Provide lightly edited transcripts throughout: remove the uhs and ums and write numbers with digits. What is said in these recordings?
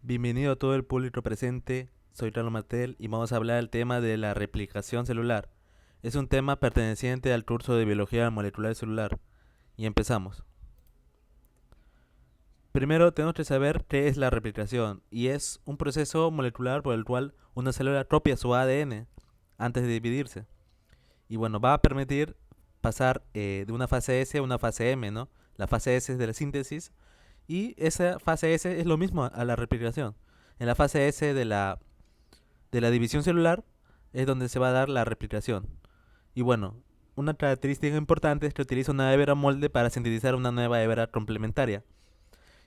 Bienvenido a todo el público presente, soy Carlos Martel y vamos a hablar del tema de la replicación celular. Es un tema perteneciente al curso de biología molecular celular. Y empezamos. Primero tenemos que saber qué es la replicación y es un proceso molecular por el cual una célula copia su ADN antes de dividirse. Y bueno, va a permitir pasar de una fase S a una fase M, ¿no? La fase S es de la síntesis y esa fase S es lo mismo a la replicación. En la fase S de la división celular es donde se va a dar la replicación. Y bueno, una característica importante es que utiliza una hebra molde para sintetizar una nueva hebra complementaria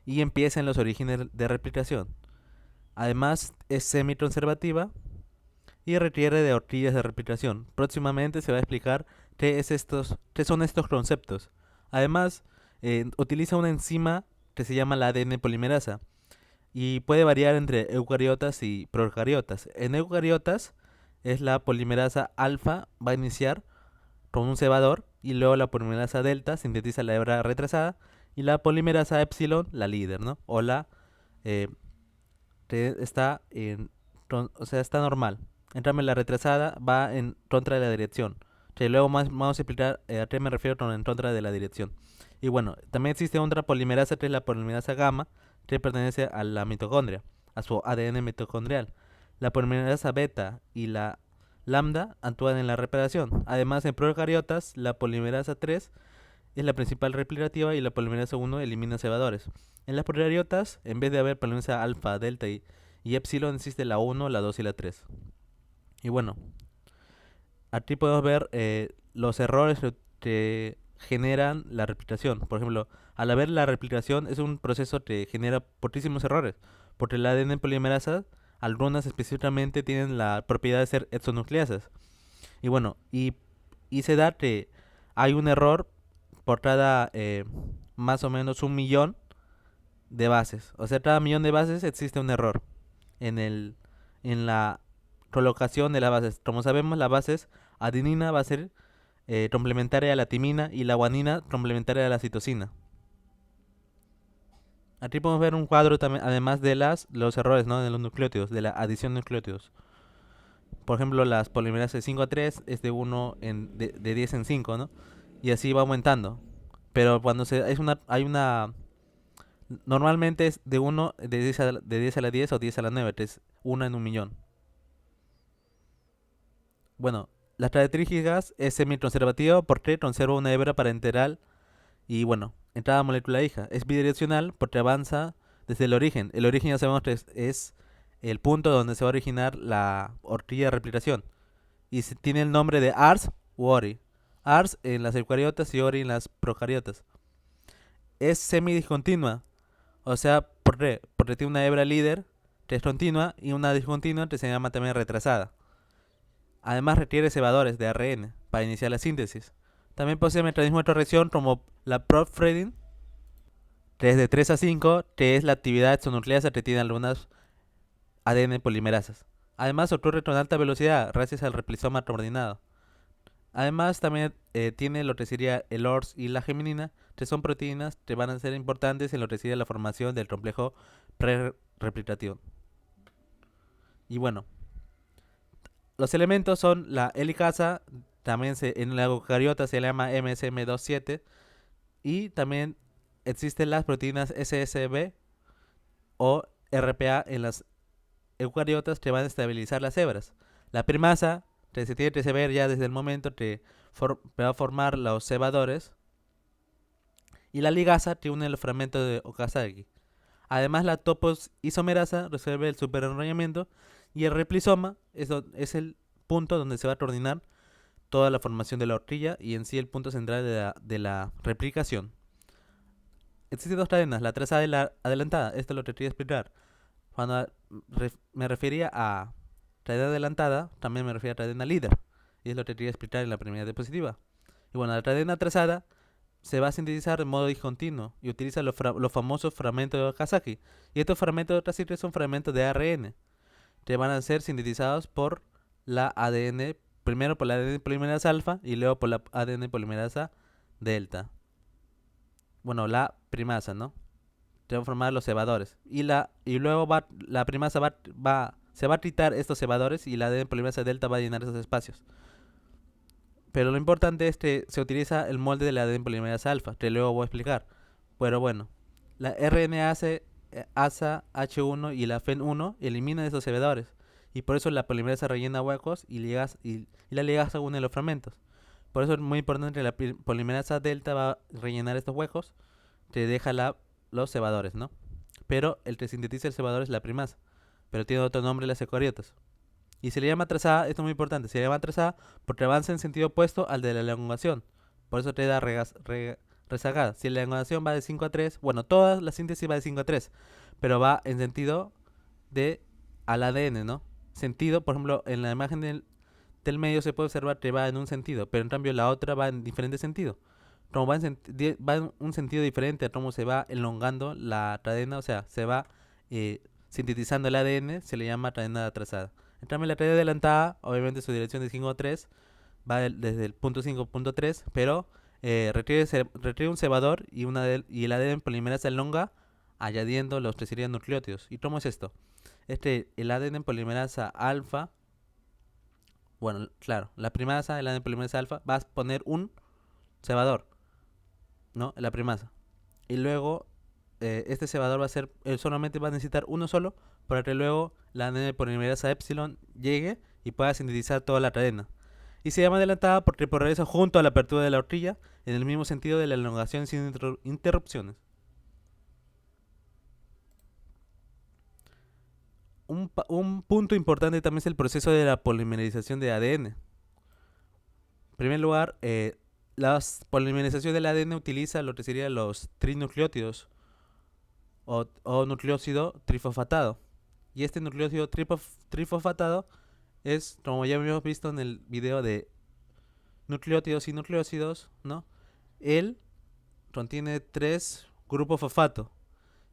y empieza en los orígenes de replicación. Además, es semi-conservativa y requiere de horquillas de replicación. Próximamente se va a explicar qué son estos conceptos. Además, utiliza una enzima que se llama la ADN polimerasa y puede variar entre eucariotas y procariotas. En eucariotas es la polimerasa alfa va a iniciar con un cebador y luego la polimerasa delta sintetiza la hebra retrasada y la polimerasa epsilon la líder, ¿no? O la eh, que está o sea, está normal. En cambio la retrasada va en contra de la dirección. Que luego vamos a explicar a qué me refiero con en contra de la dirección. Y bueno, también existe otra polimerasa que es la polimerasa gamma, que pertenece a la mitocondria, a su ADN mitocondrial. La polimerasa beta y la lambda actúan en la reparación. Además, en procariotas, la polimerasa 3 es la principal replicativa y la polimerasa 1 elimina cebadores. En las procariotas, en vez de haber polimerasa alfa, delta y epsilon, existe la 1, la 2 y la 3. Y bueno, aquí podemos ver los errores que generan la replicación. Por ejemplo, al haber la replicación es un proceso que genera muchísimos errores, porque la ADN polimerasa, algunas específicamente tienen la propiedad de ser exonucleasas. Y bueno, y se da que hay un error por cada más o menos 1 millón de bases. O sea, cada millón de bases existe un error en en la colocación de las bases. Como sabemos, la base adenina va a ser complementaria a la timina y la guanina complementaria a la citosina. Aquí podemos ver un cuadro también, además de los errores, ¿no? De los nucleótidos, de la adición de nucleótidos. Por ejemplo, las polimerasas 5 a 3 es de 1 de 10 en 5, ¿no? Y así va aumentando. Pero cuando hay una normalmente es de 1 de 10 a la 10 o 10 a la 9, que es 1 en 1 millón. Bueno, las características es semiconservativa porque conserva una hebra parenteral y bueno, entrada molecular hija. Es bidireccional porque avanza desde el origen. El origen ya sabemos que es el punto donde se va a originar la horquilla de replicación. Y tiene el nombre de ARS u ORI. ARS en las eucariotas y ORI en las procariotas. Es semidiscontinua. O sea, ¿por qué? Porque tiene una hebra líder que es continua y una discontinua que se llama también retrasada. Además requiere cebadores de ARN para iniciar la síntesis. También posee mecanismos de corrección como la propthreading, que es de 3 a 5, que es la actividad exonucleasa que tiene algunas ADN polimerasas. Además ocurre con alta velocidad gracias al replisoma coordinado. Además también tiene lo que sería el ORS y la geminina, que son proteínas que van a ser importantes en lo que sería la formación del complejo pre-replicativo. Y bueno, los elementos son la helicasa, también en la eucariota se llama MSM27, y también existen las proteínas SSB o RPA en las eucariotas que van a estabilizar las hebras. La primasa, que se tiene que saber ya desde el momento que va a formar los cebadores, y la ligasa que une los fragmentos de Okazaki. Además, la topoisomerasa resuelve el superenrollamiento y el replisoma es el punto donde se va a coordinar toda la formación de la horquilla y en sí el punto central de la replicación. Existen dos cadenas, la trazada y la adelantada. Esto es lo que quería explicar. Cuando me refería a cadena adelantada, también me refería a cadena líder. Y es lo que quería explicar en la primera diapositiva. Y bueno, la cadena trazada se va a sintetizar en modo discontinuo y utiliza los famosos fragmentos de Okazaki. Y estos fragmentos de Okazaki son fragmentos de ARN que van a ser sintetizados por la ADN, primero por la ADN polimerasa alfa y luego por la ADN polimerasa delta. Bueno, la primasa, ¿no? te va a formar los cebadores. Y luego la primasa se va a tritar estos cebadores y la ADN polimerasa delta va a llenar esos espacios. Pero lo importante es que se utiliza el molde de la ADN polimerasa alfa, que luego voy a explicar. Pero bueno, la RNase, ASA, H1 y la FEN1 eliminan esos cebadores. Y por eso la polimerasa rellena huecos y la ligasa une los fragmentos. Por eso es muy importante que la polimerasa delta va a rellenar estos huecos, que deja los cebadores, ¿no? Pero el que sintetiza el cebador es la primasa, pero tiene otro nombre las eucariotas. Y se le llama trazada, esto es muy importante, se le llama trazada porque avanza en sentido opuesto al de la elongación. Por eso te da rezagada. Si la elongación va de 5 a 3, bueno, toda la síntesis va de 5 a 3, pero va en sentido al ADN, ¿no? Sentido, por ejemplo, en la imagen del medio se puede observar que va en un sentido, pero en cambio la otra va en diferente sentido. Como va en un sentido diferente a cómo se va elongando la cadena, o sea, se va sintetizando el ADN, se le llama cadena atrasada. En cambio, la cadena adelantada, obviamente su dirección de 5 a 3, va desde el punto 5 al punto 3, pero requiere un cebador y el ADN polimerasa elonga añadiendo los que serían nucleótidos. ¿Y cómo es esto? El ADN polimerasa alfa, bueno, claro, la primasa, el ADN polimerasa alfa, va a poner un cebador, ¿no? La primasa. Y luego este cebador solamente va a necesitar uno solo para que luego la ADN polimerasa epsilon llegue y pueda sintetizar toda la cadena. Y se llama adelantada porque progresa junto a la apertura de la horquilla en el mismo sentido de la elongación sin interrupciones. Un punto importante también es el proceso de la polimerización de ADN. En primer lugar, la polimerización del ADN utiliza lo que serían los trinucleótidos o nucleócido trifosfatado. Y este nucleócido trifosfatado es, como ya hemos visto en el video de nucleótidos y nucleócidos, ¿no? Él contiene 3 grupos fosfato.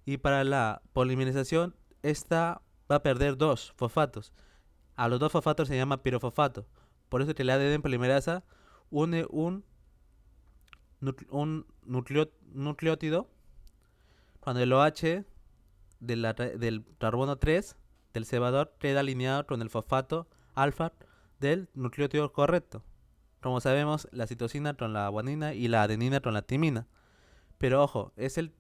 Y para la polimerización, esta va a perder 2 fosfatos. A los 2 fosfatos se llama pirofosfato. Por eso que la ADN polimerasa une un nucleótido cuando el OH del carbono 3 del cebador queda alineado con el fosfato alfa del nucleótido correcto. Como sabemos, la citosina con la guanina y la adenina con la timina. Pero ojo, es el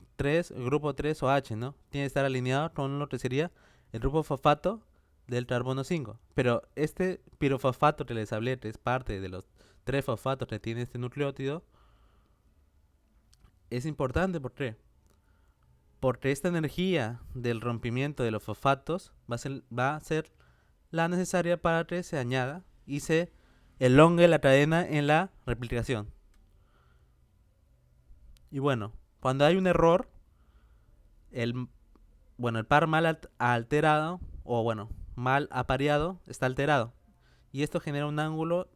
grupo 3 OH, ¿no? Tiene que estar alineado con lo que sería el grupo fosfato del carbono 5. Pero este pirofosfato que les hablé, que es parte de los 3 fosfatos que tiene este nucleótido, es importante. ¿Por qué? Porque esta energía del rompimiento de los fosfatos va a ser la necesaria para que se añada y se elongue la cadena en la replicación. Y bueno, cuando hay un error, el par mal alterado, o bueno, mal apareado, está alterado. Y esto genera un ángulo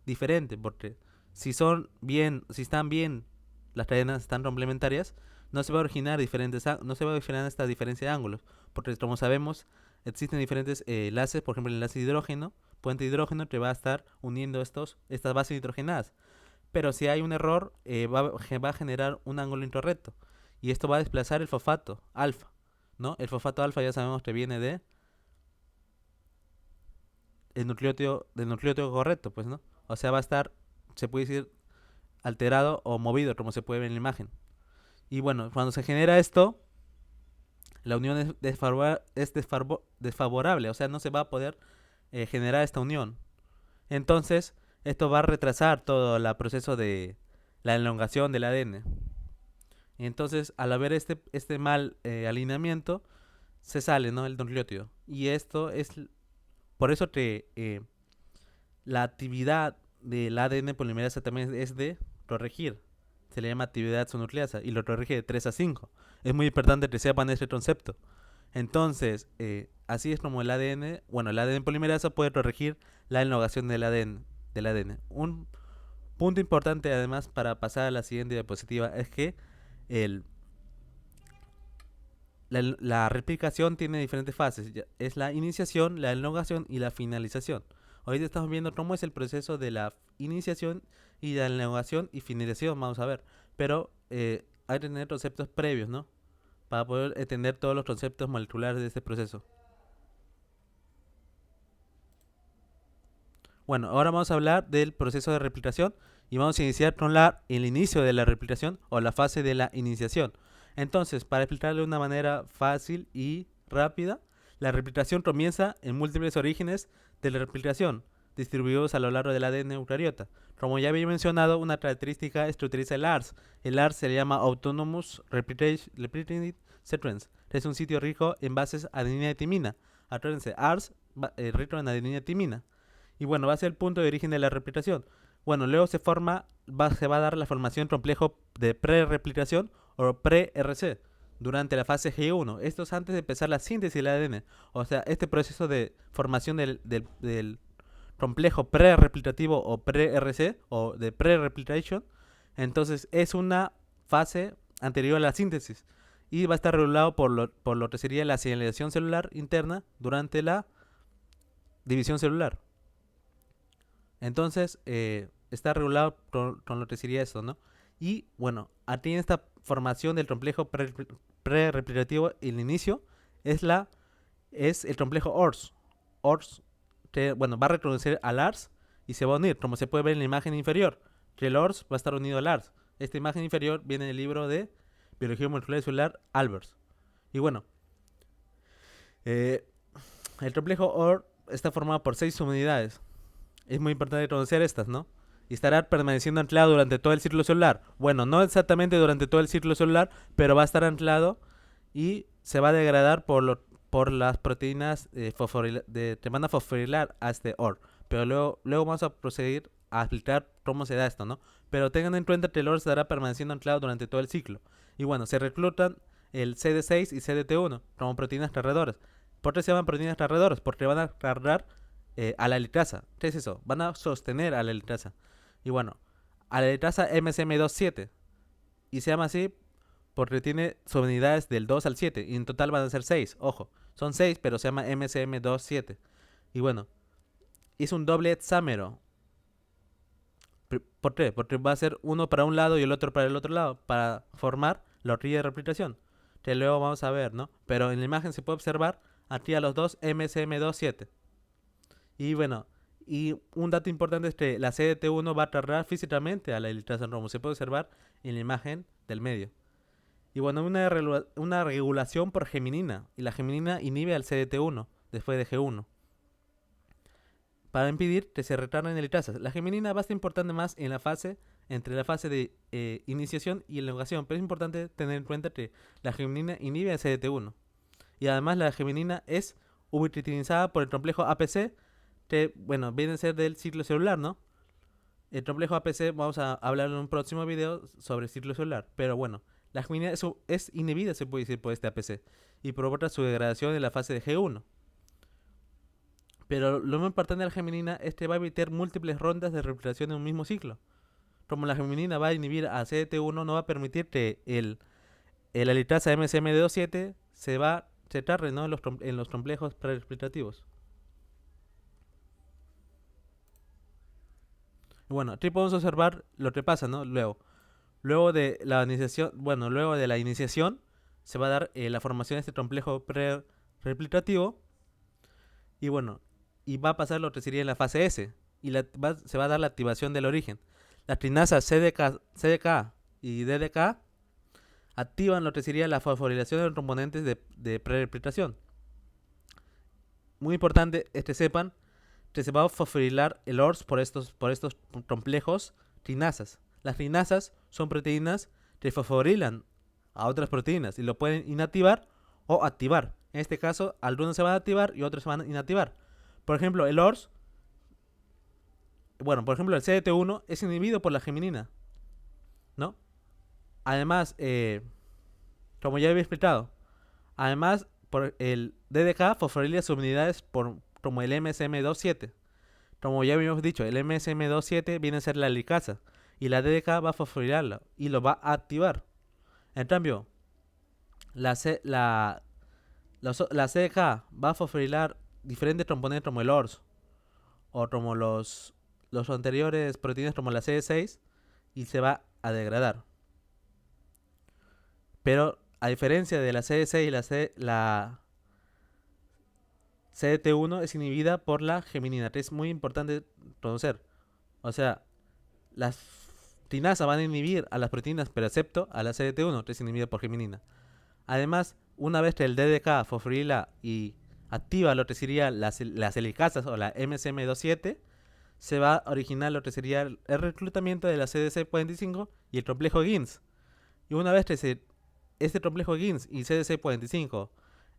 diferente, porque si están bien, las cadenas están complementarias, no se va a originar esta diferencia de ángulos, porque como sabemos, existen diferentes enlaces, por ejemplo el enlace de hidrógeno, puente de hidrógeno, que va a estar uniendo estas bases nitrogenadas. Pero si hay un error, va a generar un ángulo incorrecto. Y esto va a desplazar el fosfato alfa, ¿no? El fosfato alfa ya sabemos que viene del nucleótido correcto, pues, ¿no? O sea, va a estar, se puede decir, alterado o movido, como se puede ver en la imagen. Y bueno, cuando se genera esto, la unión es desfavorable, o sea, no se va a poder generar esta unión. Entonces, esto va a retrasar todo el proceso de la elongación del ADN. Y entonces, al haber este mal alineamiento, se sale, ¿no?, el nucleótido. Y esto es por eso que la actividad del ADN polimerasa también es de corregir. Se le llama actividad subnucleasa y lo corrige de 3 a 5. Es muy importante que sepan este concepto. Entonces, así es como el ADN polimerasa puede corregir la elongación del ADN. Un punto importante además para pasar a la siguiente diapositiva es que la replicación tiene diferentes fases. Es la iniciación, la elongación y la finalización. Hoy estamos viendo cómo es el proceso de la iniciación y la elongación y finalización, vamos a ver. Pero hay que tener conceptos previos, ¿no? para poder entender todos los conceptos moleculares de este proceso. Bueno, ahora vamos a hablar del proceso de replicación y vamos a iniciar con el inicio de la replicación o la fase de la iniciación. Entonces, para explicarlo de una manera fácil y rápida, la replicación comienza en múltiples orígenes de la replicación, distribuidos a lo largo del ADN eucariota. Como ya había mencionado, una característica es que utiliza el ARS. El ARS se le llama Autonomous Replicating Sequence, que es un sitio rico en bases adenina y timina. Acuérdense, ARS rico en adenina y timina. Y bueno, va a ser el punto de origen de la replicación. Bueno, luego se va a dar la formación complejo de pre-replicación o pre-RC durante la fase G1. Esto es antes de empezar la síntesis del ADN. O sea, este proceso de formación del complejo pre-replicativo o pre-RC o de pre-replication, entonces es una fase anterior a la síntesis y va a estar regulado por lo que sería la señalización celular interna durante la división celular. Entonces, está regulado con lo que sería eso, ¿no? Y bueno, aquí en esta formación del complejo pre-replicativo, el inicio es el complejo ORS. ORS, que, bueno, va a reconocer al ARS y se va a unir, como se puede ver en la imagen inferior, que el ORS va a estar unido al ARS. Esta imagen inferior viene en el libro de Biología Molecular y Celular, Albers. Y bueno, el complejo OR está formado por 6 subunidades. Es muy importante conocer estas, ¿no? Y estará permaneciendo anclado durante todo el ciclo celular. Bueno, no exactamente durante todo el ciclo celular, pero va a estar anclado y se va a degradar por las proteínas que van a fosforilar a este OR. Pero luego vamos a proceder a explicar cómo se da esto, ¿no? Pero tengan en cuenta que el OR estará permaneciendo anclado durante todo el ciclo. Y bueno, se reclutan el CD6 y CDT1 como proteínas cargadoras. ¿Por qué se llaman proteínas cargadoras? Porque van a cargar a la litrasa. ¿Qué es eso? Van a sostener a la litrasa. Y bueno, a la litrasa MSM27. Y se llama así porque tiene subunidades del 2 al 7. Y en total van a ser 6. Ojo, son 6, pero se llama MSM27. Y bueno, es un doble hexámero. ¿Por qué? Porque va a ser uno para un lado y el otro para el otro lado. Para formar la horquilla de replicación. Que luego vamos a ver, ¿no? Pero en la imagen se puede observar aquí a los dos MSM27. Y bueno, y un dato importante es que la CDT1 va a cargar físicamente a la litrasa como se puede observar en la imagen del medio. Y bueno, una regulación por geminina. Y la geminina inhibe al CDT1 después de G1 para impedir que se retarden en litrazas. La geminina va a ser importante más en la fase, entre la fase de iniciación y elongación. Pero es importante tener en cuenta que la geminina inhibe al CDT1. Y además la geminina es ubiquitinizada por el complejo APC, que, bueno, viene a ser del ciclo celular, ¿no? El complejo APC vamos a hablar en un próximo video sobre el ciclo celular. Pero bueno, la geminina es inhibida, se puede decir, por este APC y provoca su degradación en la fase de G1. Pero lo más importante de la geminina es que va a evitar múltiples rondas de replicación en un mismo ciclo. Como la geminina va a inhibir a CDT1, no va a permitir que la litrasa MSM27 se tarde, ¿no? en los complejos preexplicativos. Bueno, aquí podemos observar lo que pasa, ¿no? Luego de la iniciación, luego de la iniciación se va a dar la formación de este complejo pre-replicativo y bueno, y va a pasar lo que sería en la fase S y se va a dar la activación del origen. Las quinasas CDK y DDK activan lo que sería la fosforilación de los componentes de pre-replicación. Muy importante es que sepan que se va a fosforilar el ORS por estos complejos quinasas. Las quinasas son proteínas que fosforilan a otras proteínas y lo pueden inactivar o activar. En este caso, algunos se van a activar y otros se van a inactivar. Por ejemplo, el ORS, por ejemplo, el CDT1 es inhibido por la geminina, ¿no? Además, como ya había explicado, además, por el DDK fosforila subunidades como el MSM27. Como ya habíamos dicho, el MSM27 viene a ser la licasa y la DDK va a fosforilarla y lo va a activar. En cambio, la CDK va a fosforilar diferentes componentes como el ORS o como los anteriores proteínas como la CD6 y se va a degradar. Pero a diferencia de la CDC y la CDT1, es inhibida por la geminina, que es muy importante conocer. O sea, las tinasas van a inhibir a las proteínas, pero excepto a la CDT1, que es inhibida por geminina. Además, una vez que el DDK fosforila y activa lo que sería las helicasas o la MCM27, se va a originar lo que sería el reclutamiento de la CDC45 y el complejo GINS. Y una vez que este complejo GINS y CDC45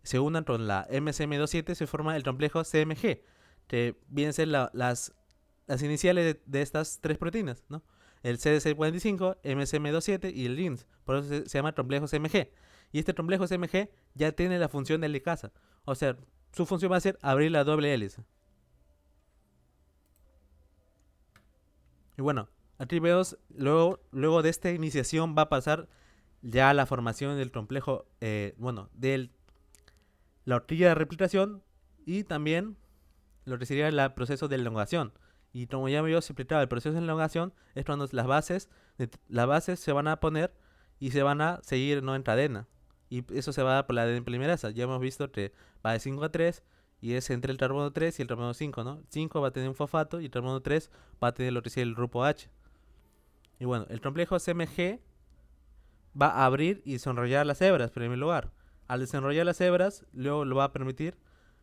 se unan con la MCM27, se forma el complejo CMG, que vienen a ser las iniciales de estas tres proteínas, ¿no? El CDC45, MCM27 y el GINS. Por eso se llama complejo CMG. Y este complejo CMG ya tiene la función de helicasa. O sea, su función va a ser abrir la doble hélice. Y bueno, aquí vemos, luego de esta iniciación va a pasar ya la formación del complejo, de la horquilla de replicación y también lo que sería el proceso de elongación. Y como ya me había explicado, el proceso de elongación es cuando las bases se van a poner y se van a seguir no en cadena. Y eso se va a dar por la ADN polimerasa. Ya hemos visto que va de 5 a 3 y es entre el carbono 3 y el carbono 5, ¿no? 5 va a tener un fosfato y el carbono 3 va a tener lo que sería el grupo H. Y bueno, el complejo CMG va a abrir y desenrollar las hebras, en primer lugar. Al desenrollar las hebras, luego lo va a permitir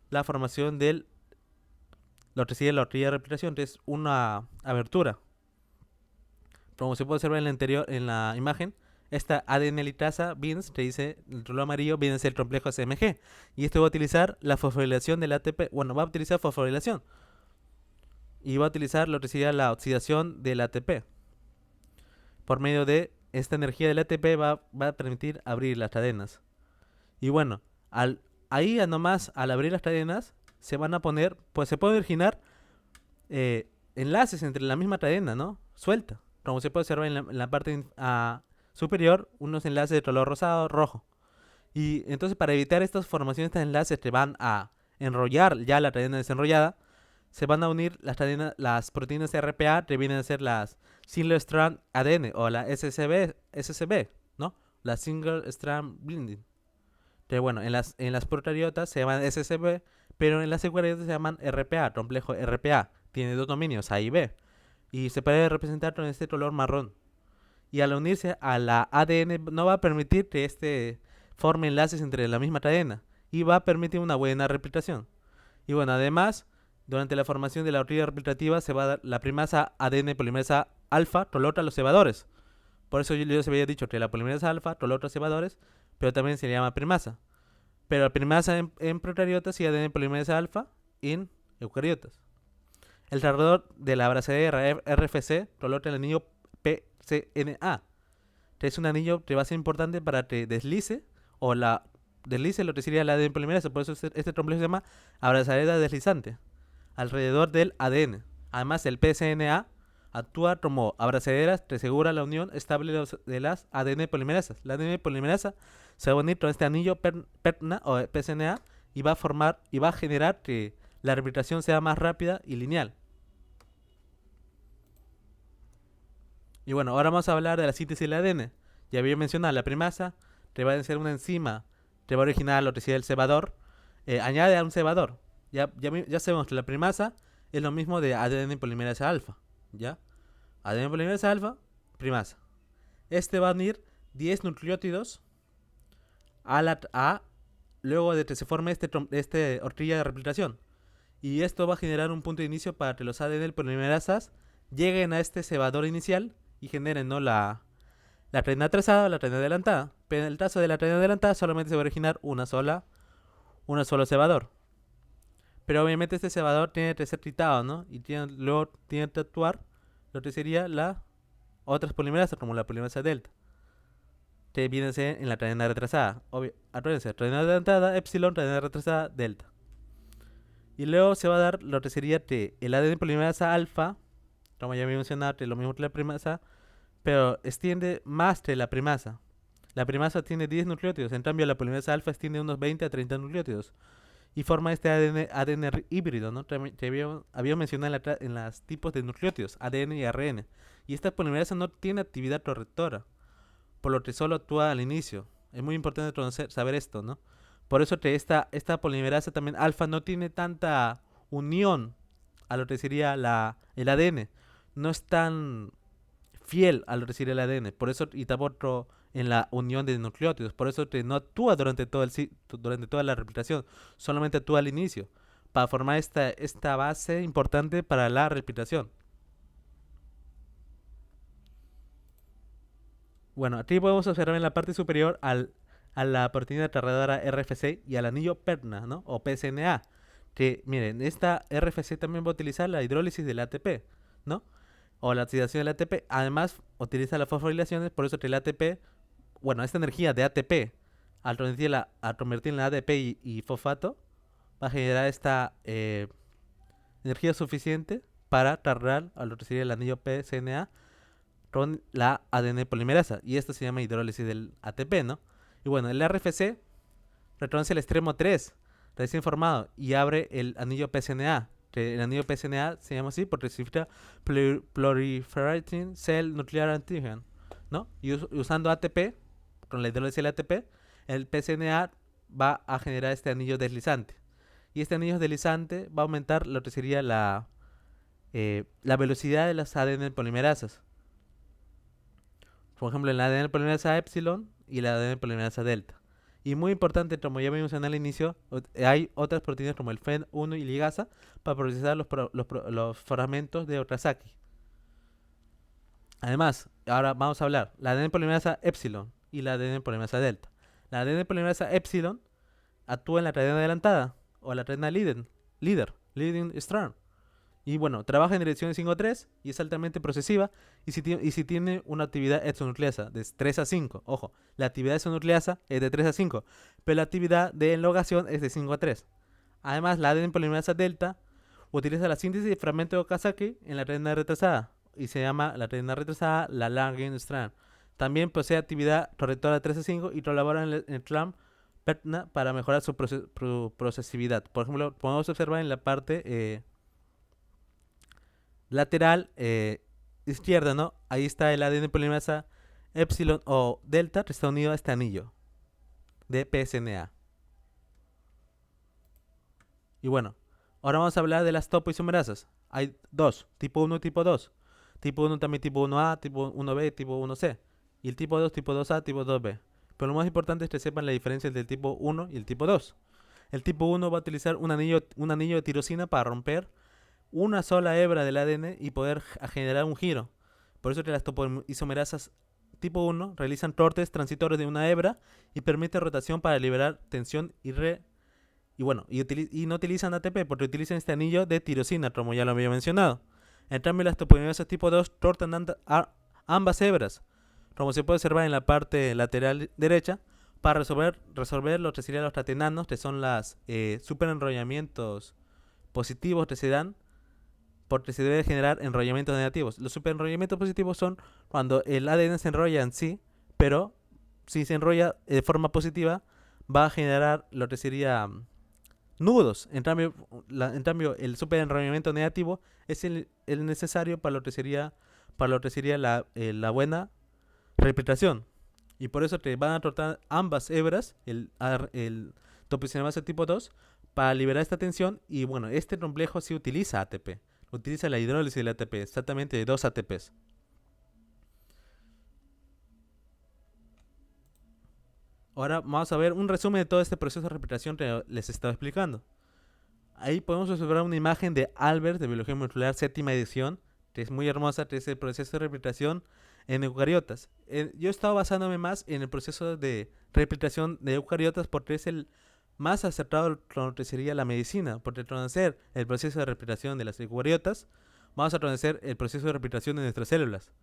la formación del lo que sería la horquilla de replicación, que es una abertura. Como se puede observar en la imagen, esta ADN litasa BINS, que dice el color amarillo, viene a ser el complejo CMG. Y esto va a utilizar la fosforilación del ATP. Bueno, va a utilizar fosforilación. Y va a utilizar lo que sería la oxidación del ATP. Por medio de esta energía del ATP va a permitir abrir las cadenas. Y bueno, ahí nomás al abrir las cadenas se van a poner, pues se puede originar enlaces entre la misma cadena, ¿no? Suelta. Como se puede observar en la parte superior, unos enlaces de color rosado, rojo. Y entonces para evitar estas formaciones de enlaces que van a enrollar ya la cadena desenrollada, se van a unir las proteínas RPA, que vienen a ser las Single Strand ADN o la SSB, ¿no? La Single Strand Binding. Que bueno, en las procariotas se llaman SSB, pero en las eucariotas se llaman RPA, complejo RPA. Tiene dos dominios, A y B. Y se puede representar con este color marrón. Y al unirse a la ADN no va a permitir que forme enlaces entre la misma cadena. Y va a permitir una buena replicación. Y bueno, además, durante la formación de la horquilla replicativa se va a dar la primasa ADN polimerasa alfa tolota los cebadores. Por eso yo les había dicho que la polimerasa alfa tolota los cebadores, pero también se le llama primasa. Pero la primasa en procariotas y ADN polimerasa alfa en eucariotas. El alrededor de la abrazadera RFC coloca el anillo PCNA, que es un anillo que va a ser importante para que deslice lo que sería el ADN polimerasa. Por eso este complejo se llama abrazadera deslizante alrededor del ADN. Además, el PCNA actúa como abrazaderas que asegura la unión estable de las ADN polimerasas. La ADN polimerasa se va a unir con este anillo PERNA o PCNA y va a generar que la replicación sea más rápida y lineal. Y bueno, ahora vamos a hablar de la síntesis del ADN. Ya había mencionado la primasa, que va a ser una enzima que va a originar lo que sería el cebador. Añade a un cebador. Ya sabemos que la primasa es lo mismo de ADN polimerasa alfa. ¿Ya? ADN polimerasa alfa, primasa. Este va a unir 10 nucleótidos luego de que se forme este horquilla de replicación. Y esto va a generar un punto de inicio para que los ADN polimerasas lleguen a este cebador inicial y generen, ¿no?, la cadena trazada o la cadena adelantada. Pero en el caso de la cadena adelantada solamente se va a originar un solo cebador. Pero obviamente este cebador tiene que ser quitado, ¿no? Y luego tiene que actuar lo que sería las otras polimerasas, como la polimerasa delta, que viene a ser en la cadena retrasada. Acuérdense, cadena adelantada, epsilon, cadena retrasada, delta. Y luego se va a dar lo que sería que el ADN polimerasa alfa, como ya había mencionado, que es lo mismo que la primasa, pero extiende más que la primasa. La primasa tiene 10 nucleótidos, en cambio la polimerasa alfa extiende unos 20 a 30 nucleótidos. Y forma este ADN híbrido, ¿no? Que había mencionado en los tipos de nucleótidos, ADN y ARN. Y esta polimerasa no tiene actividad correctora, por lo que solo actúa al inicio. Es muy importante saber esto, ¿no? Por eso que esta polimerasa también alfa no tiene tanta unión a lo que sería el ADN. No es tan fiel a lo que sería el ADN. Por eso y tampoco en la unión de nucleótidos. Por eso que no actúa durante toda la replicación. Solamente actúa al inicio. Para formar esta base importante para la replicación. Bueno, aquí podemos observar en la parte superior a la proteína cargadora RFC y al anillo PERNA, ¿no? O PSNA. Que, miren, esta RFC también va a utilizar la hidrólisis del ATP, ¿no? O la oxidación del ATP. Además, utiliza las fosforilaciones, por eso que el ATP, bueno, esta energía de ATP, al convertirla en ADP y fosfato, va a generar esta energía suficiente para cargar a lo que sería el anillo PSNA con la ADN polimerasa. Y esto se llama hidrólisis del ATP, ¿no? Y bueno, el RFC reconoce el extremo 3 recién formado y abre el anillo PSNA. El anillo PSNA se llama así porque significa Proliferating Cell Nuclear Antigen, ¿no? Y usando ATP, con la hidrólisis del ATP, el PSNA va a generar este anillo deslizante. Y este anillo deslizante va a aumentar lo que sería la velocidad de las ADN polimerasas. Por ejemplo, en la ADN polimerasa epsilon y la ADN polimerasa delta. Y muy importante, como ya vimos al inicio, hay otras proteínas como el FEN1 y ligasa para procesar los fragmentos de Okazaki. Además, ahora vamos a hablar la ADN polimerasa epsilon y la ADN polimerasa delta. La ADN polimerasa epsilon actúa en la cadena adelantada o la cadena leading strand. Y bueno, trabaja en dirección de 5 a 3 y es altamente procesiva. Y si tiene una actividad exonucleasa de 3 a 5, ojo, la actividad exonucleasa es de 3 a 5, pero la actividad de elongación es de 5 a 3. Además, la ADN polimerasa delta utiliza la síntesis de fragmento de Okazaki en la cadena retrasada y se llama la cadena retrasada la lagging strand. También posee actividad correctora de 3 a 5 y colabora en el clamp PERTNA para mejorar su procesividad. Por ejemplo, podemos observar en la parte lateral izquierda, ¿no? Ahí está el ADN polimerasa epsilon o delta que está unido a este anillo de PSNA. Y bueno, ahora vamos a hablar de las topoisomerasas. Hay dos, tipo 1 y tipo 2. Tipo 1 también tipo 1A, tipo 1B, tipo 1C. Y el tipo 2, tipo 2A, tipo 2B. Pero lo más importante es que sepan la diferencia entre el tipo 1 y el tipo 2. El tipo 1 va a utilizar un anillo de tirosina para romper una sola hebra del ADN y poder generar un giro. Por eso que las topoisomerasas tipo 1 realizan cortes transitorios de una hebra y permite rotación para liberar tensión y no utilizan ATP porque utilizan este anillo de tirosina, como ya lo había mencionado. En cambio, las topoisomerasas tipo 2 cortan ambas hebras, como se puede observar en la parte lateral derecha, para resolver lo que serían los catenanos, que son los superenrollamientos positivos que se dan porque se debe generar enrollamientos negativos. Los superenrollamientos positivos son cuando el ADN se enrolla en sí, pero si se enrolla de forma positiva va a generar lo que sería nudos. En cambio el superenrollamiento negativo es el necesario para lo que sería la buena replicación. Y por eso te van a tratar ambas hebras, el topoisomerasa tipo 2, para liberar esta tensión. Y bueno, este complejo sí utiliza ATP. Utiliza la hidrólisis del ATP, exactamente de 2 ATPs. Ahora vamos a ver un resumen de todo este proceso de replicación que les estaba explicando. Ahí podemos observar una imagen de Albert de Biología Molecular, séptima edición, que es muy hermosa, que es el proceso de replicación en eucariotas. Yo he estado basándome más en el proceso de replicación de eucariotas porque es el más acertado con lo que sería la medicina, porque al conocer el proceso de replicación de las eucariotas, vamos a conocer el proceso de replicación de nuestras células.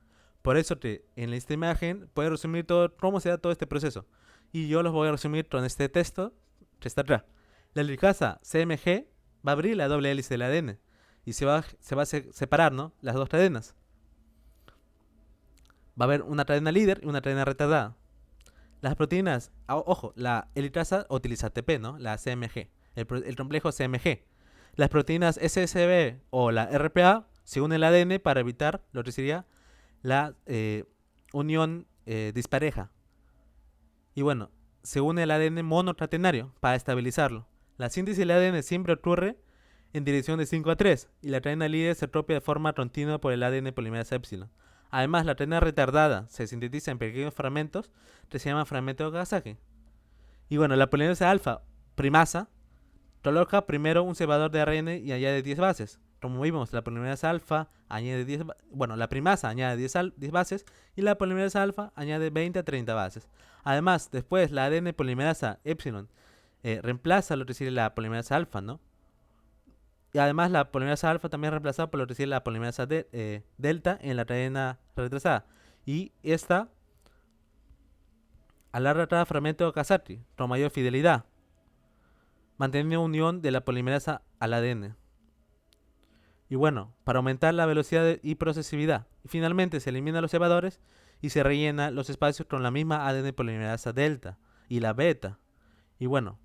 Por eso que en esta imagen puede resumir todo cómo se da todo este proceso. Y yo los voy a resumir con este texto que está acá. La ligasa CMG va a abrir la doble hélice del ADN y se va a separar, ¿no?, las dos cadenas. Va a haber una cadena líder y una cadena retardada. Las proteínas, ojo, la helicasa utiliza ATP, ¿no?, la CMG, el complejo CMG. Las proteínas SSB o la RPA se unen al ADN para evitar lo que sería la unión dispareja. Y bueno, se une al ADN monocatenario para estabilizarlo. La síntesis del ADN siempre ocurre en dirección de 5 a 3 y la cadena líder se propia de forma continua por el ADN polimerasa epsilon. Además, la cadena retardada se sintetiza en pequeños fragmentos que se llaman fragmentos de Okazaki. Y bueno, la polimerasa alfa primasa coloca primero un cebador de ARN y añade 10 bases. Como vimos, la polimerasa alfa añade 10, bueno, la primasa añade 10 bases y la polimerasa alfa añade 20 a 30 bases. Además, después la ADN polimerasa epsilon reemplaza lo que sería la polimerasa alfa, ¿no? Y además la polimerasa alfa también es reemplazada por lo que sería la polimerasa delta en la cadena retrasada. Y esta alarga cada fragmento de Okazaki con mayor fidelidad, manteniendo unión de la polimerasa al ADN. Y bueno, para aumentar la velocidad y procesividad. Y finalmente se eliminan los cebadores y se rellena los espacios con la misma ADN polimerasa delta y la beta. Y bueno,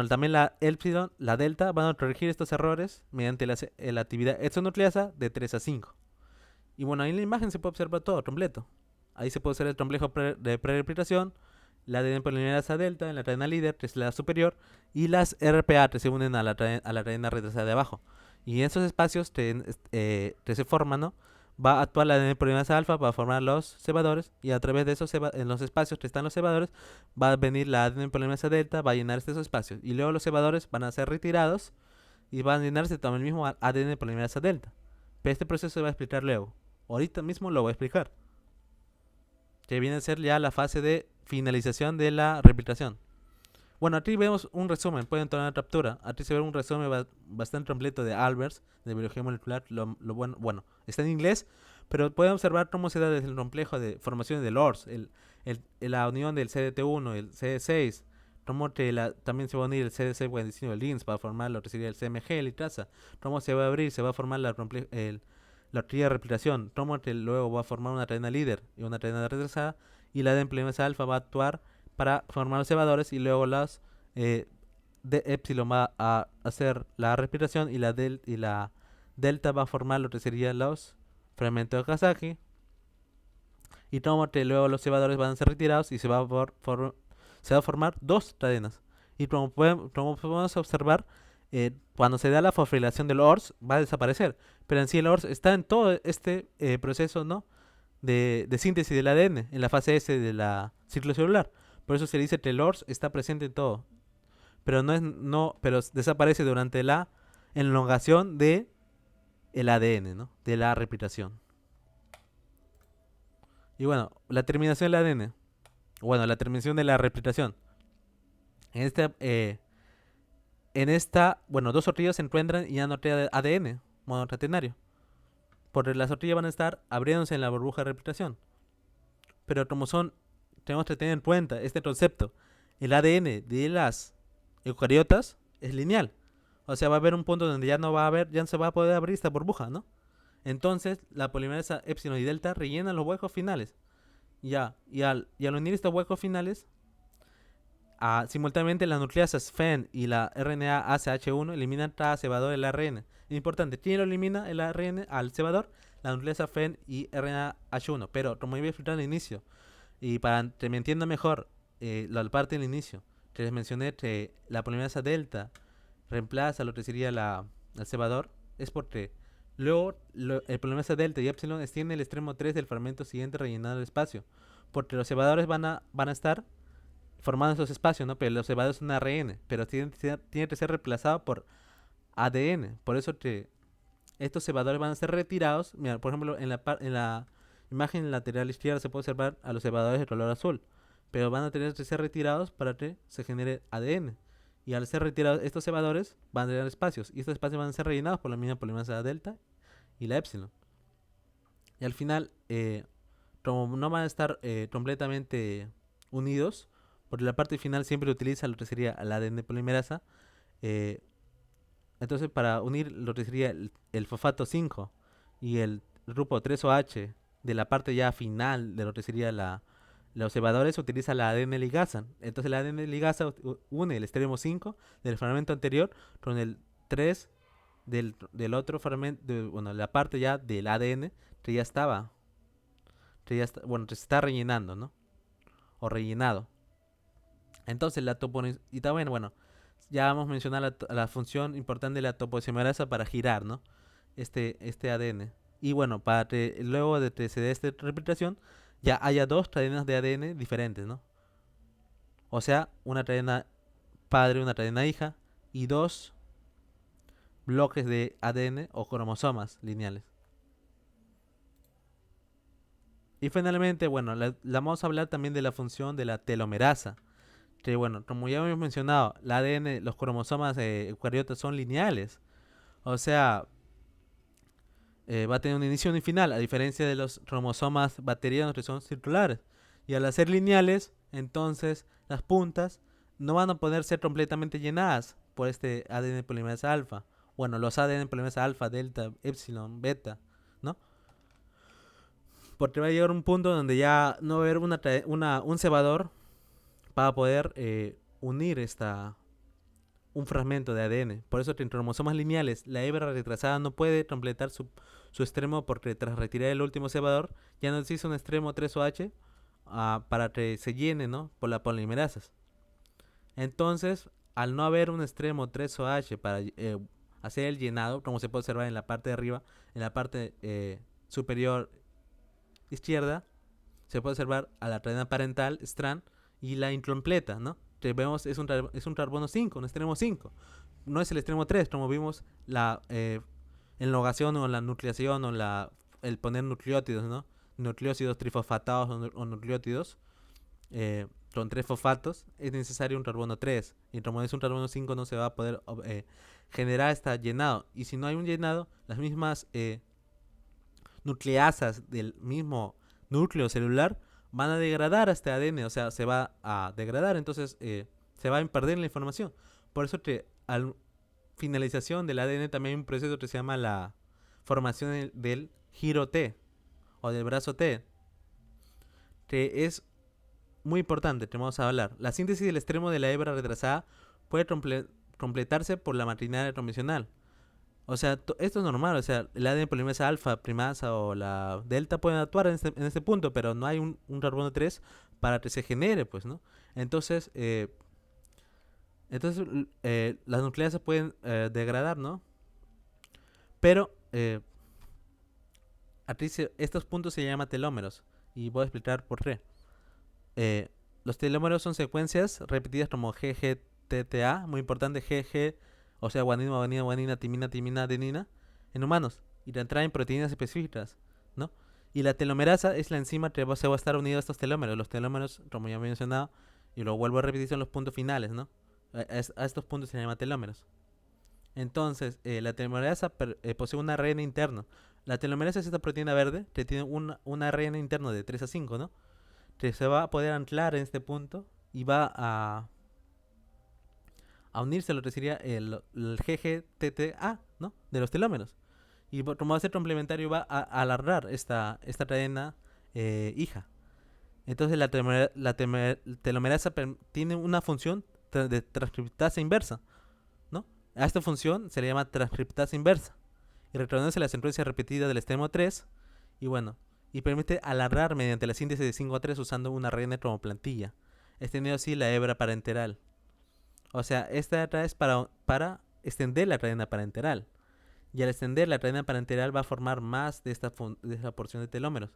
también la epsilon, la delta, van a corregir estos errores mediante la actividad exonucleasa de 3 a 5. Y bueno, ahí en la imagen se puede observar todo completo. Ahí se puede observar el complejo de prereplicación, la ADN polimerasa delta en la cadena líder, que es la superior, y las RPA que se unen a la cadena retrasada de abajo. Y en esos espacios que se forman, ¿no? Va a actuar la ADN polimerasa alfa para formar los cebadores, y a través de esos en los espacios que están los cebadores va a venir la ADN polimerasa delta, va a llenar estos espacios, y luego los cebadores van a ser retirados y van a llenarse también el mismo ADN polimerasa delta. Pero este proceso se va a explicar luego. Ahorita mismo lo voy a explicar, que viene a ser ya la fase de finalización de la replicación. Bueno, aquí vemos un resumen, pueden tomar una captura. Aquí se ve un resumen bastante completo de Albers, de biología molecular. Bueno, está en inglés, pero pueden observar cómo se da desde el complejo de formación del ORS, la unión del CDT1, el CD6, cómo también se va a unir el CDC45 el LINS para formar lo que sería el CMG, el ITRASA, cómo se va a abrir, se va a formar la orquídea de replicación, cómo luego va a formar una cadena líder y una cadena retrasada, y la ADN polimerasa alfa va a actuar para formar los cebadores, y luego las de epsilon va a hacer la respiración, y la delta va a formar lo que serían los fragmentos de Okazaki, y luego los cebadores van a ser retirados y se va a formar dos cadenas. Y como podemos observar, cuando se da la fosforilación del ORS va a desaparecer, pero en sí el ORS está en todo este proceso, ¿no? de síntesis del ADN, en la fase S de la ciclo celular. Por eso se dice que el ORS está presente en todo, pero pero desaparece durante la elongación de el ADN, ¿no? De la replicación. Y bueno, la terminación del ADN. Bueno, la terminación de la replicación. En esta, bueno, dos horquillas se encuentran y ya no queda ADN monocatenario, porque las horquillas van a estar abriéndose en la burbuja de replicación. Pero tenemos que tener en cuenta este concepto. El ADN de las eucariotas es lineal. O sea, va a haber un punto donde ya no se va a poder abrir esta burbuja, ¿no? Entonces, la polimerasa epsilon y delta rellenan los huecos finales. Y al unir estos huecos finales, simultáneamente las nucleasas FEN y la RNA ACH1 eliminan cada cebador del ARN. Es importante, ¿quién lo elimina el ARN al cebador? La nucleasa FEN y RNA H1. Pero como iba a explicar al inicio, y para que me entienda mejor la parte del inicio, que les mencioné que la polimerasa delta reemplaza lo que sería el cebador, es porque luego el polimerasa delta y epsilon extiende el extremo 3 del fragmento siguiente rellenando el espacio, porque los cebadores van a estar formando esos espacios, ¿no? Pero los cebadores son ARN, pero tiene que ser reemplazado por ADN. Por eso que estos cebadores van a ser retirados. Mira, por ejemplo, en la imagen lateral izquierda se puede observar a los cebadores de color azul, pero van a tener que ser retirados para que se genere ADN. Y al ser retirados estos cebadores van a tener espacios, y estos espacios van a ser rellenados por la misma polimerasa delta y la epsilon. Y al final, como no van a estar completamente unidos, porque la parte final siempre utiliza lo que sería la ADN polimerasa, entonces para unir lo que sería el fosfato 5 y el grupo 3OH de la parte ya final de lo que sería los cebadores, utiliza la ADN ligasa. Entonces la ADN ligasa une el extremo 5 del fragmento anterior con el 3 del otro fragmento, bueno, la parte ya del ADN que ya estaba, que se está rellenando, ¿no? o rellenado. Entonces la y también, bueno, ya vamos a mencionar la función importante de la topoisomerasa para girar, ¿no? Este ADN. Y bueno, para que luego de que se dé esta replicación, ya haya dos cadenas de ADN diferentes, ¿no? O sea, una cadena padre, una cadena hija, y dos bloques de ADN o cromosomas lineales. Y finalmente, bueno, vamos a hablar también de la función de la telomerasa. Que bueno, como ya hemos mencionado, el ADN, los cromosomas eucariotas son lineales. O sea, va a tener un inicio y un final, a diferencia de los cromosomas bacterianos que son circulares. Y al ser lineales, entonces las puntas no van a poder ser completamente llenadas por este ADN polimerasa alfa. Bueno, los ADN polimerasa alfa, delta, epsilon, beta, ¿no? Porque va a llegar un punto donde ya no va a haber un cebador para poder unir un fragmento de ADN. Por eso que en cromosomas lineales la hebra retrasada no puede completar su extremo porque tras retirar el último cebador ya no existe un extremo 3OH para que se llene, ¿no? Por las polimerasas. Entonces, al no haber un extremo 3OH para hacer el llenado, como se puede observar en la parte de arriba, en la parte superior izquierda, se puede observar a la cadena parental, strand, y la incompleta, ¿no? Que vemos es un carbono 5, un extremo 5. No es el extremo 3, como vimos la enlogación o la nucleación o el poner nucleótidos, ¿no? Nucleósidos trifosfatados o nucleótidos con 3 fosfatos, es necesario un carbono 3. Y como es un carbono 5 no se va a poder generar este llenado. Y si no hay un llenado, las mismas nucleasas del mismo núcleo celular van a degradar a este ADN, o sea, se va a degradar, entonces se va a perder la información. Por eso que al finalización del ADN también hay un proceso que se llama la formación del giro T o del brazo T, que es muy importante, que vamos a hablar. La síntesis del extremo de la hebra retrasada puede completarse por la maquinaria convencional. O sea, esto es normal, o sea, el ADN polimerasa alfa, primasa o la delta pueden actuar en este punto, pero no hay un carbono 3 para que se genere, pues, ¿no? Entonces, las nucleasas pueden degradar, ¿no? Pero estos puntos se llaman telómeros y voy a explicar por qué. Los telómeros son secuencias repetidas como GGTTA, muy importante, GG, o sea, guanina, guanina, guanina, timina, timina, adenina, en humanos, y traen proteínas específicas, ¿no? Y la telomerasa es la enzima que se va a estar unido a estos telómeros. Los telómeros, como ya he mencionado, y lo vuelvo a repetir, son los puntos finales, ¿no? A estos puntos se llaman telómeros. Entonces, la telomerasa posee un ARN interno. La telomerasa es esta proteína verde que tiene un ARN interno de 3 a 5, ¿no? Que se va a poder anclar en este punto y va a unirse a lo que sería el GGTTA, ¿no? De los telómeros. Y como va a ser complementario, va a alargar esta cadena hija. Entonces la telomerasa tiene una función de transcriptasa inversa, ¿no? A esta función se le llama transcriptasa inversa. Y reconoce la secuencia repetida del extremo 3. Y bueno, y permite alargar mediante la síntesis de 5 a 3 usando una ARN como plantilla, extendiendo así la hebra parenteral. O sea, esta es para extender la cadena parenteral. Y al extender la cadena parenteral va a formar más de esta porción de telómeros.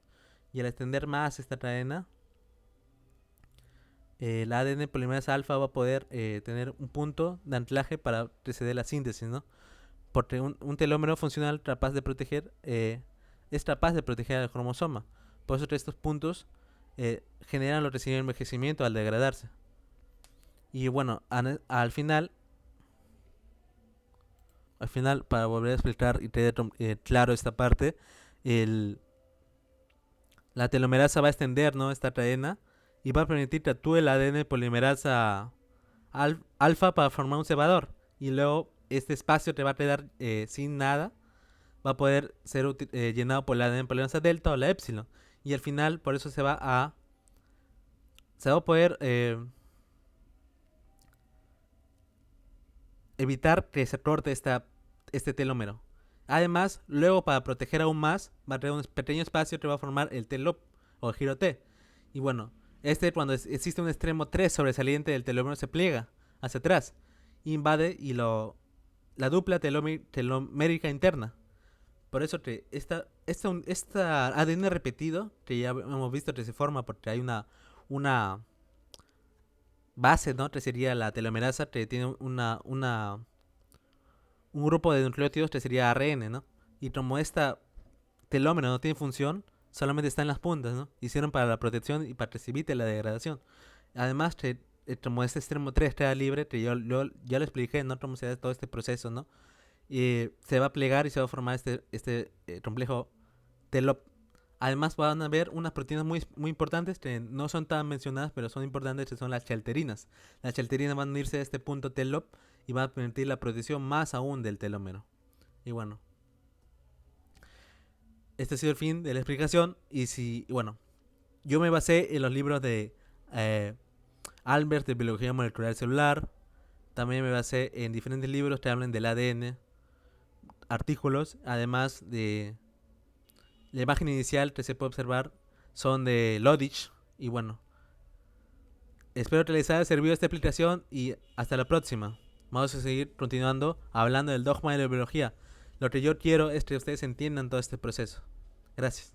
Y al extender más esta cadena, la ADN polimerasa alfa va a poder tener un punto de anclaje para preceder la síntesis, ¿no? Porque un telómero funcional capaz de proteger es capaz de proteger al cromosoma. Por eso que estos puntos generan lo que se llama envejecimiento al degradarse. Y bueno, al final, para volver a explicar y tener claro esta parte, la telomerasa va a extender, ¿no?, esta cadena y va a permitir que actúe la ADN polimerasa alfa para formar un cebador. Y luego este espacio te va a quedar sin nada, va a poder ser llenado por la ADN polimerasa delta o la epsilon. Y al final, por eso se va a poder evitar que se corte este telómero. Además, luego para proteger aún más, va a tener un pequeño espacio que va a formar el telop o el giro T. Y bueno, Cuando existe un extremo 3 sobresaliente del telómero, se pliega hacia atrás, invade la dupla telomérica interna. Por eso esta ADN repetido, que ya hemos visto que se forma porque hay una base, ¿no? Que sería la telomerasa, que tiene un grupo de nucleótidos que sería ARN, ¿no? Y como esta telómero no tiene función, solamente está en las puntas, ¿no? Hicieron para la protección y para que se evite la degradación. Además, que como este extremo 3 queda libre, que yo ya lo expliqué, ¿no? Cómo se da todo este proceso, ¿no? Y se va a plegar y se va a formar este complejo telop. Además van a haber unas proteínas muy importantes que no son tan mencionadas, pero son importantes, que son las chalterinas. Las chalterinas van a unirse a este punto telop y van a permitir la protección más aún del telómero. Y bueno, este ha sido el fin de la explicación. Bueno, yo me basé en los libros de Albert de Biología Molecular Celular. También me basé en diferentes libros que hablan del ADN, artículos, además de la imagen inicial que se puede observar son de Lodich. Y bueno, espero que les haya servido esta explicación y hasta la próxima. Vamos a seguir continuando hablando del dogma de la biología. Lo que yo quiero es que ustedes entiendan todo este proceso. Gracias.